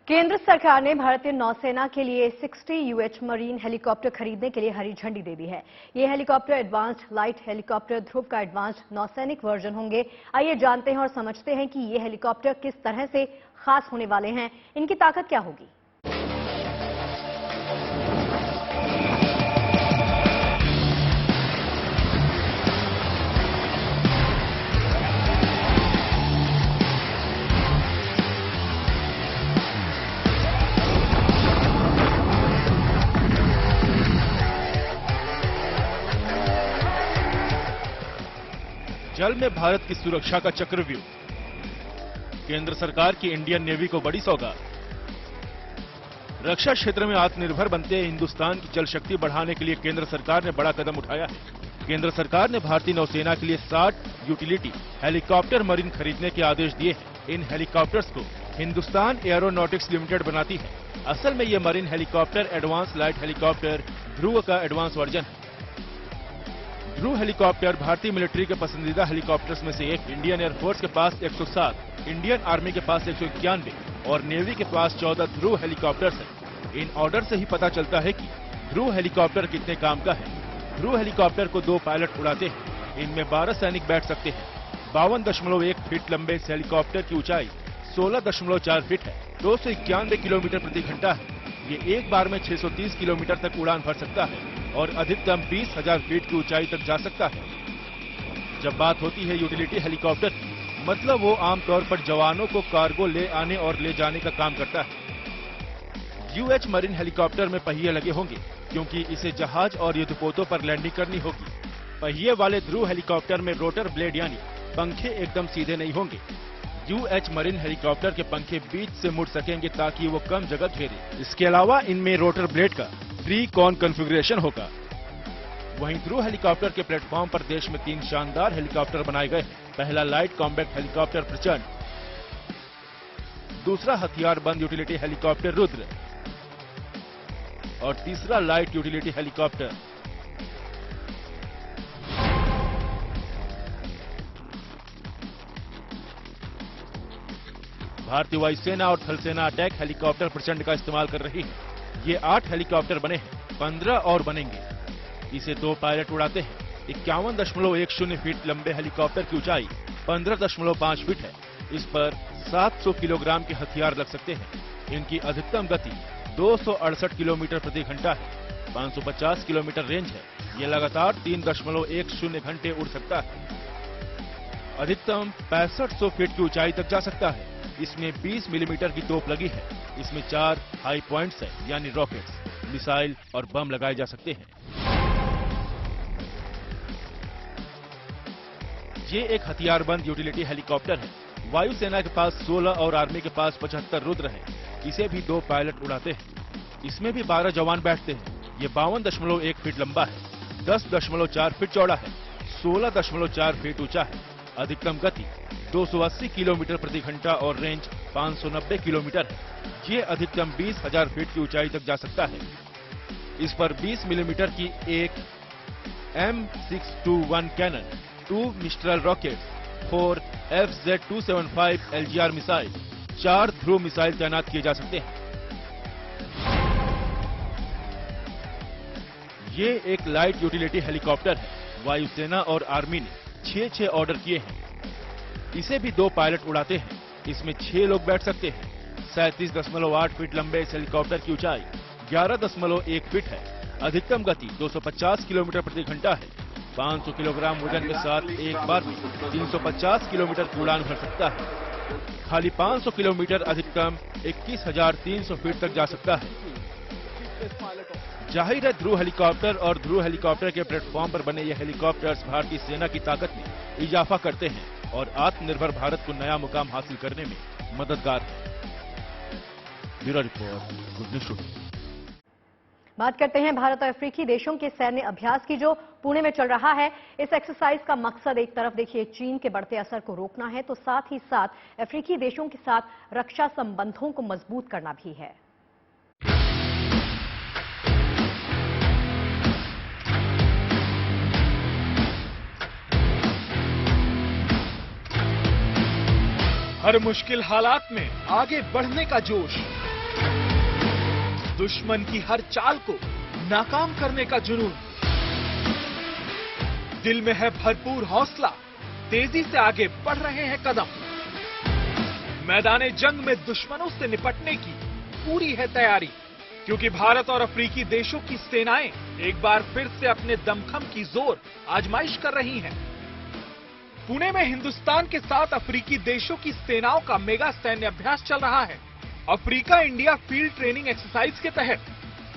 केंद्र सरकार ने भारतीय नौसेना के लिए 60 यूएच मरीन हेलीकॉप्टर खरीदने के लिए हरी झंडी दे दी है। ये helicopter advanced light helicopter Dhruv का एडवांस्ड नौसैनिक वर्जन होंगे। आइए जानते हैं और समझते हैं कि ये हेलीकॉप्टर किस तरह से खास होने वाले हैं, इनकी ताकत क्या होगी। जल में भारत की सुरक्षा का चक्रव्यूह, केंद्र सरकार की इंडियन नेवी को बड़ी सौगात। रक्षा क्षेत्र में आत्मनिर्भर बनते हिंदुस्तान की जल शक्ति बढ़ाने के लिए केंद्र सरकार ने बड़ा कदम उठाया है। केंद्र सरकार ने भारतीय नौसेना के लिए 60 यूटिलिटी हेलीकॉप्टर मरीन खरीदने के आदेश दिए हैं। इन हेलीकॉप्टर्स को हिंदुस्तान एरोनॉटिक्स लिमिटेड बनाती है। असल में ये marine helicopter advance light helicopter Dhruv का एडवांस वर्जन है। ध्रुव हेलीकॉप्टर भारतीय मिलिट्री के पसंदीदा हेलीकॉप्टर्स में से एक। इंडियन एयरफोर्स के पास 107, इंडियन आर्मी के पास 191 और नेवी के पास 14 ध्रुव हेलीकॉप्टर्स हैं। इन ऑर्डर से ही पता चलता है कि ध्रुव हेलीकॉप्टर कितने काम का है। ध्रुव हेलीकॉप्टर को 2 पायलट उड़ाते हैं। इनमें 12 सैनिक बैठ सकते हैं। 52.1 फीट लंबे इस हेलीकॉप्टर की ऊंचाई 16.4 फीट है। 291 किलोमीटर प्रति घंटा है। ये एक बार में 630 किलोमीटर तक उड़ान भर सकता है और अधिकतम 20,000 फीट की ऊंचाई तक जा सकता है। जब बात होती है यूटिलिटी हेलीकॉप्टर, मतलब वो आमतौर पर जवानों को कार्गो ले आने और ले जाने का काम करता है। यूएच मरीन हेलीकॉप्टर में पहिए लगे होंगे क्योंकि इसे जहाज और युद्धपोतों पर लैंडिंग करनी होगी। पहिए वाले ध्रुव हेलीकॉप्टर में रोटर ब्लेड यानी पंखे एकदम सीधे नहीं होंगे। यूएच मरीन हेलीकॉप्टर के पंखे बीच से मुड़ सकेंगे ताकि वो कम जगह घेरे। इसके अलावा इनमें रोटर ब्लेड का 3 कॉन कॉन्फ़िगरेशन होगा। वहीं ध्रुव हेलीकॉप्टर के प्लेटफॉर्म पर देश में 3 शानदार हेलीकॉप्टर बनाए गए हैं। पहला लाइट कॉम्बैक्ट हेलीकॉप्टर प्रचंड, दूसरा हथियारबंद यूटिलिटी हेलीकॉप्टर रुद्र और तीसरा लाइट यूटिलिटी हेलीकॉप्टर। भारतीय वायुसेना और थल सेना अटैक हेलीकॉप्टर प्रचंड का इस्तेमाल कर रही है। ये 8 हेलीकॉप्टर बने हैं, 15 और बनेंगे। इसे 2 पायलट उड़ाते हैं। 51.10 फीट लंबे हेलीकॉप्टर की ऊंचाई 15.5 फीट है। इस पर 700 किलोग्राम के हथियार लग सकते हैं। इनकी अधिकतम गति 268 किलोमीटर प्रति घंटा है। 550 किलोमीटर रेंज है। ये लगातार 3.10 घंटे उड़ सकता है। अधिकतम 6500 फीट की ऊंचाई तक जा सकता है। इसमें 20 मिलीमीटर की तोप लगी है। इसमें 4 हाई पॉइंट्स हैं, यानी रॉकेट्स, मिसाइल और बम लगाए जा सकते हैं। ये एक हथियारबंद यूटिलिटी हेलीकॉप्टर है। वायुसेना के पास 16 और आर्मी के पास 75 रुद्र है। इसे भी 2 पायलट उड़ाते हैं। इसमें भी 12 जवान बैठते हैं। ये 52.1 फीट लंबा है, 10.4 फीट चौड़ा है, 16.4 फीट ऊंचा है। अधिकतम गति 280 किलोमीटर प्रति घंटा और रेंज 590 किलोमीटर है। ये अधिकतम 20,000 फीट की ऊंचाई तक जा सकता है। इस पर 20 मिलीमीटर की एक M621 cannon, 2 Mistral rocket, 4 FZ-275 LGR missile, 4 Dhruv missile तैनात किए जा सकते हैं। ये एक लाइट यूटिलिटी हेलीकॉप्टर है। वायुसेना और आर्मी ने 6 ऑर्डर किए हैं। इसे भी 2 पायलट उड़ाते हैं। इसमें 6 लोग बैठ सकते हैं। 37.8 फीट लंबे इस हेलीकॉप्टर की ऊंचाई 11.1 फीट है। अधिकतम गति 250 किलोमीटर प्रति घंटा है। 500 किलोग्राम वजन के साथ एक बार में 350 किलोमीटर की उड़ान भर सकता है। खाली 500 किलोमीटर अधिकतम 21,300 फीट तक जा सकता है। जाहिर है ध्रुव हेलीकॉप्टर और ध्रुव हेलीकॉप्टर के प्लेटफॉर्म पर बने ये हेलीकॉप्टर्स भारतीय सेना की ताकत में इजाफा करते हैं और आत्मनिर्भर भारत को नया मुकाम हासिल करने में मददगार है। Bureau report, good news today. बात करते हैं भारत और अफ्रीकी देशों के सैन्य अभ्यास की जो पुणे में चल रहा है। इस एक्सरसाइज का मकसद एक तरफ देखिए चीन के बढ़ते असर को रोकना है, तो साथ ही साथ अफ्रीकी देशों के साथ रक्षा संबंधों को मजबूत करना भी है। हर मुश्किल हालात में आगे बढ़ने का जोश, दुश्मन की हर चाल को नाकाम करने का जुनून, दिल में है भरपूर हौसला, तेजी से आगे बढ़ रहे हैं कदम। मैदाने जंग में दुश्मनों से निपटने की पूरी है तैयारी, क्योंकि भारत और अफ्रीकी देशों की सेनाएं एक बार फिर से अपने दमखम की जोर आजमाइश कर रही हैं। पुणे में हिंदुस्तान के साथ अफ्रीकी देशों की सेनाओं का मेगा सैन्य अभ्यास चल रहा है। Africa India field training exercise के तहत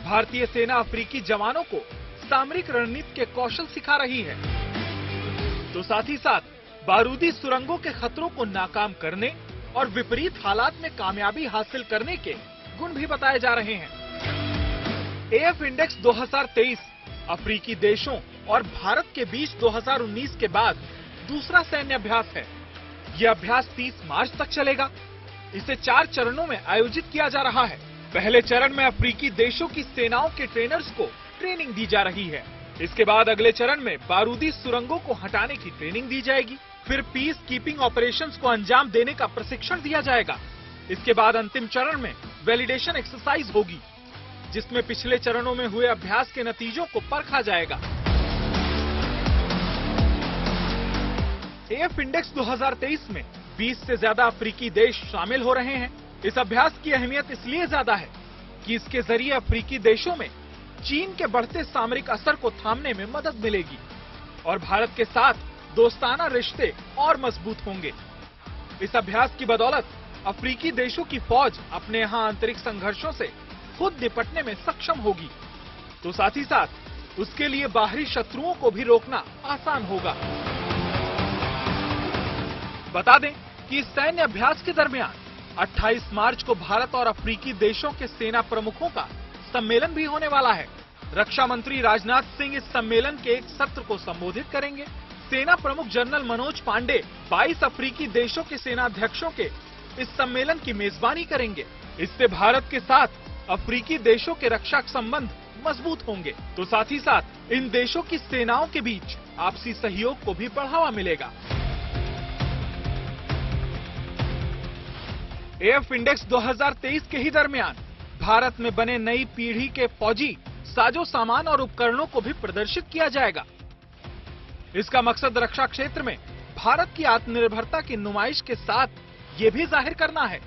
भारतीय सेना अफ्रीकी जवानों को सामरिक रणनीति के कौशल सिखा रही है, तो साथ ही साथ बारूदी सुरंगों के खतरों को नाकाम करने और विपरीत हालात में कामयाबी हासिल करने के गुण भी बताए जा रहे हैं। एएफ इंडेक्स 2023 अफ्रीकी देशों और भारत के बीच 2019 के बाद दूसरा सैन्य अभ्यास है। यह अभ्यास 30 मार्च तक चलेगा। इसे 4 चरणों में आयोजित किया जा रहा है। पहले चरण में अफ्रीकी देशों की सेनाओं के ट्रेनर्स को ट्रेनिंग दी जा रही है। इसके बाद अगले चरण में बारूदी सुरंगों को हटाने की ट्रेनिंग दी जाएगी। फिर पीस कीपिंग ऑपरेशंस को अंजाम देने का प्रशिक्षण दिया जाएगा। इसके बाद अंतिम चरण में वैलिडेशन एक्सरसाइज होगी, जिसमें पिछले चरणों में हुए अभ्यास के नतीजों को परखा जाएगा। एएफ इंडेक्स 2023 में 20 से ज्यादा अफ्रीकी देश शामिल हो रहे हैं। इस अभ्यास की अहमियत इसलिए ज्यादा है कि इसके जरिए अफ्रीकी देशों में चीन के बढ़ते सामरिक असर को थामने में मदद मिलेगी और भारत के साथ दोस्ताना रिश्ते और मजबूत होंगे। इस अभ्यास की बदौलत अफ्रीकी देशों की फौज अपने यहाँ आंतरिक संघर्षों से खुद निपटने में सक्षम होगी, तो साथ ही साथ उसके लिए बाहरी शत्रुओं को भी रोकना आसान होगा। बता दें कि इस सैन्य अभ्यास के दरमियान 28 मार्च को भारत और अफ्रीकी देशों के सेना प्रमुखों का सम्मेलन भी होने वाला है। रक्षा मंत्री राजनाथ सिंह इस सम्मेलन के एक सत्र को संबोधित करेंगे। सेना प्रमुख जनरल मनोज पांडे 22 अफ्रीकी देशों के सेना अध्यक्षों के इस सम्मेलन की मेजबानी करेंगे। इससे भारत के साथ अफ्रीकी देशों के रक्षा संबंध मजबूत होंगे, तो साथ ही साथ इन देशों की सेनाओं के बीच आपसी सहयोग को भी बढ़ावा मिलेगा। एएफ इंडेक्स 2023 के ही दरमियान भारत में बने नई पीढ़ी के फौजी साजो सामान और उपकरणों को भी प्रदर्शित किया जाएगा। इसका मकसद रक्षा क्षेत्र में भारत की आत्मनिर्भरता की नुमाइश के साथ ये भी जाहिर करना है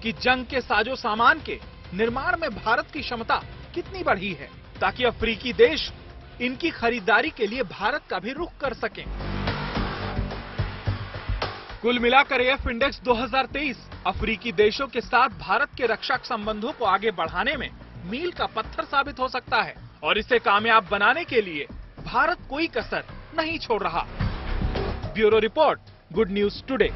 कि जंग के साजो सामान के निर्माण में भारत की क्षमता कितनी बढ़ी है, ताकि अफ्रीकी देश इनकी खरीदारी के लिए भारत का भी रुख कर सकें। कुल मिलाकर एएफ इंडेक्स 2023 अफ्रीकी देशों के साथ भारत के रक्षा संबंधों को आगे बढ़ाने में मील का पत्थर साबित हो सकता है और इसे कामयाब बनाने के लिए भारत कोई कसर नहीं छोड़ रहा। Bureau report, good news today.